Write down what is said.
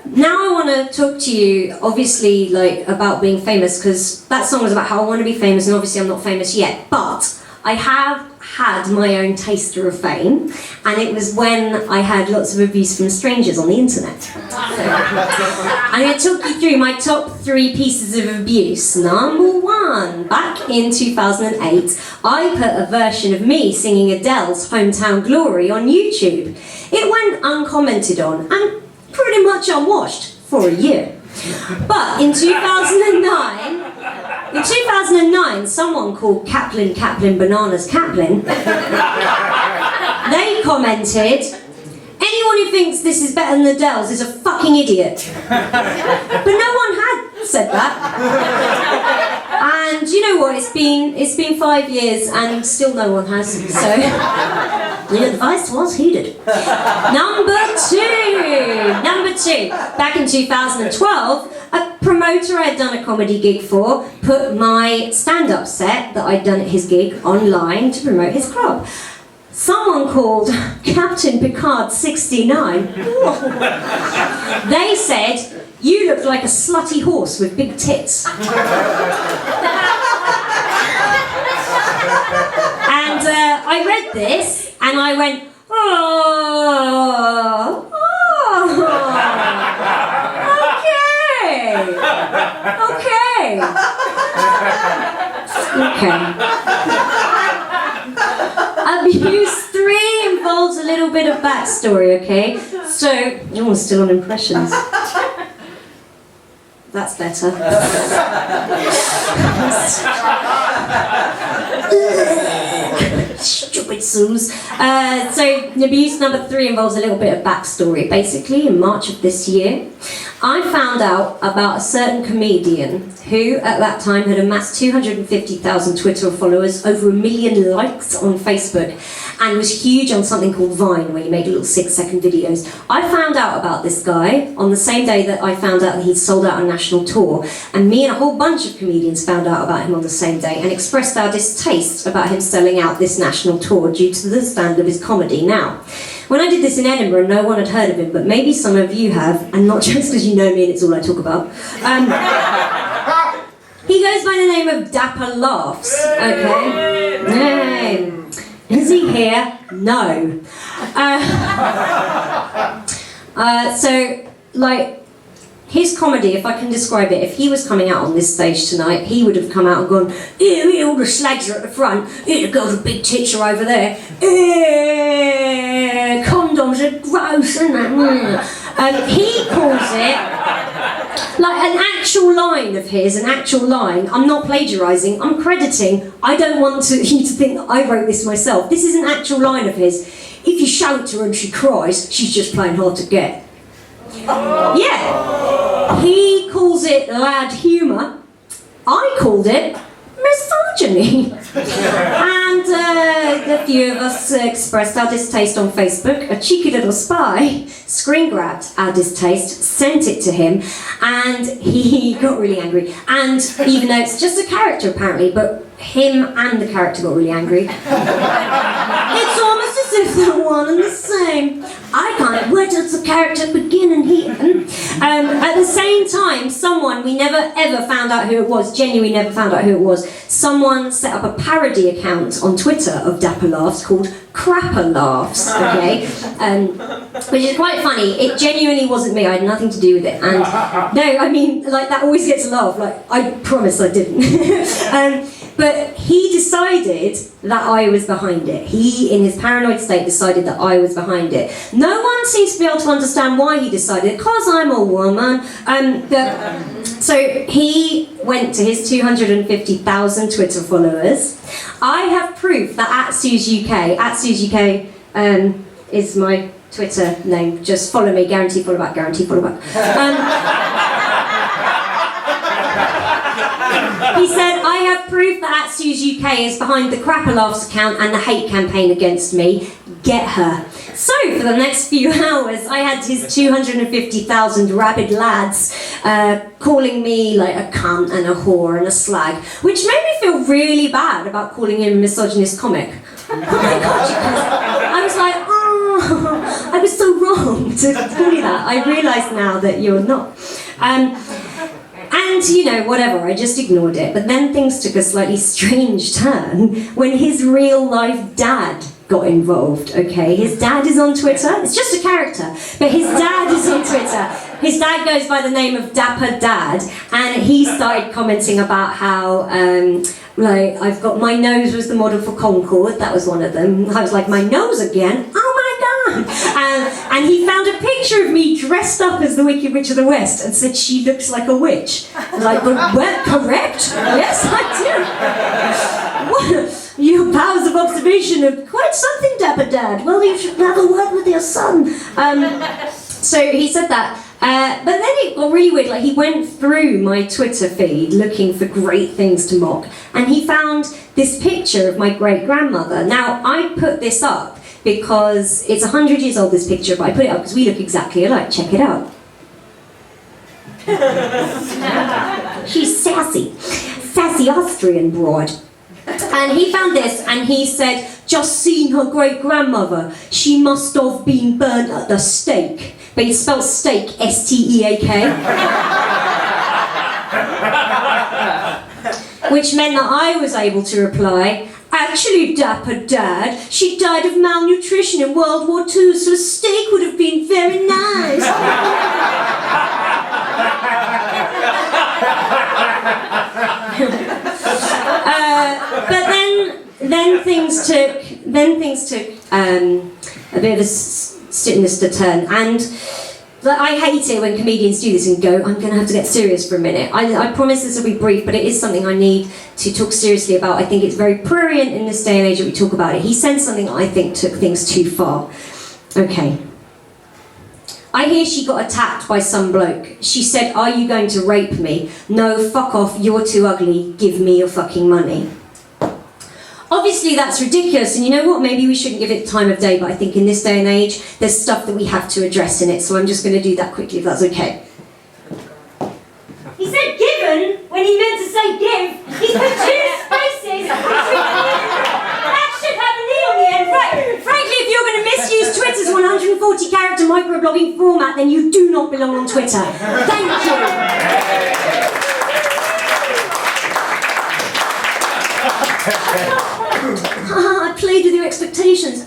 Now I want to talk to you, obviously, like, about being famous, because that song was about how I want to be famous, and obviously I'm not famous yet, but I have had my own taster of fame, and it was when I had lots of abuse from strangers on the internet. So, I'm going to talk you through my top 3 pieces of abuse. Number 1, back in 2008, I put a version of me singing Adele's Hometown Glory on YouTube. It went uncommented on, and pretty much unwatched for a year. But in 2009, someone called Kaplan Bananas Kaplan, they commented, anyone who thinks this is better than Adele's is a fucking idiot. But no one had said that. And you know what, it's been 5 years and still no one has, so the advice was heeded. Number two, back in 2012, a promoter I'd done a comedy gig for put my stand-up set that I'd done at his gig online to promote his club. Someone called Captain Picard 69. They said, you look like a slutty horse with big tits. And I read this and I went, oh, okay. Abuse 3 involves a little bit of backstory, okay? So, oh, still on impressions. That's better. Stupid Sooz. So, abuse number 3 involves a little bit of backstory. Basically, in March of this year, I found out about a certain comedian who, at that time, had amassed 250,000 Twitter followers, over 1 million likes on Facebook, and was huge on something called Vine, where you made little 6-second videos. I found out about this guy on the same day that I found out that he'd sold out a national tour, and me and a whole bunch of comedians found out about him on the same day and expressed our distaste about him selling out this national tour due to the standard of his comedy. Now, when I did this in Edinburgh, no one had heard of him, but maybe some of you have, and not just because you know me and it's all I talk about. He goes by the name of Dapper Laughs, okay? Yay. Is he here? No. So, like, his comedy, if I can describe it, if he was coming out on this stage tonight, he would have come out and gone, ew, all the slags are at the front, ew, the girls with big tits are over there, ew, condoms are gross, isn't it? He calls it, like an actual line of his, an actual line. I'm not plagiarising, I'm crediting. I don't want you to think that I wrote this myself. This is an actual line of his. If you shout to her and she cries, she's just plain hard to get. Yeah, he calls it lad humour. I called it misogyny. And a few of us expressed our distaste on Facebook. A cheeky little spy screen grabbed our distaste, sent it to him, and he got really angry. And even though it's just a character apparently, but him and the character got really angry. It's almost as if they're one and the same. I can't, where does the character begin and end? At the same time, someone, we never ever found out who it was, genuinely never found out who it was, someone set up a parody account on Twitter of Dapper Laughs called Crapper Laughs, okay? Which is quite funny. It genuinely wasn't me, I had nothing to do with it. And no, I mean, like, that always gets a laugh, like, I promise I didn't. But he decided that I was behind it. He, in his paranoid state, decided that I was behind it. No one seems to be able to understand why he decided it, because I'm a woman. So he went to his 250,000 Twitter followers. I have proof that at Sooz UK is my Twitter name. Just follow me, guarantee follow back, guarantee follow back. He said, I have proof that at Sooz UK is behind the Crapper Laughs account and the hate campaign against me. Get her. So, for the next few hours, I had his 250,000 rabid lads calling me like a cunt and a whore and a slag, which made me feel really bad about calling him a misogynist comic. Oh my God, I was like, oh, I was so wrong. wrong to call you that. I realise now that you're not. And, you know, whatever, I just ignored it. But then things took a slightly strange turn when his real-life dad got involved, okay? His dad is on Twitter. It's just a character, but his dad is on Twitter. His dad goes by the name of Dapper Dad, and he started commenting about how, like, I've got, my nose was the model for Concord. That was one of them. I was like, my nose again? Oh my God! And he found a picture of me dressed up as the Wicked Witch of the West and said she looks like a witch. I was like, well, correct? Yes, I do. What? Your powers of observation are quite something, Dapper Dad. Well, you should have a word with your son. So he said that. But then it got really weird. Like, he went through my Twitter feed looking for great things to mock, and he found this picture of my great-grandmother. Now, I put this up because it's 100 years old, this picture, but I put it up because we look exactly alike. Check it out. She's sassy. Sassy Austrian broad. And he found this, and he said, just seen her great-grandmother. She must have been burnt at the stake. But he spelled steak, S-T-E-A-K. Which meant that I was able to reply, actually, Dapper Dad, she died of malnutrition in World War II, so a steak would have been very nice. But then things took a bit of a sinister turn, and I hate it when comedians do this and go, I'm going to have to get serious for a minute. I promise this will be brief, but it is something I need to talk seriously about. I think it's very prurient in this day and age that we talk about it. He said something I think took things too far. Okay. I hear she got attacked by some bloke. She said, are you going to rape me? No, fuck off, you're too ugly, give me your fucking money. Obviously that's ridiculous, and you know what, maybe we shouldn't give it the time of day, but I think in this day and age, there's stuff that we have to address in it, so I'm just going to do that quickly if that's okay. He said given when he meant to say give. He's put two spaces. That should have an E on the end. Right. Frankly, if you're going to misuse Twitter's 140-character microblogging format, then you do not belong on Twitter. Thank you. I played with your expectations.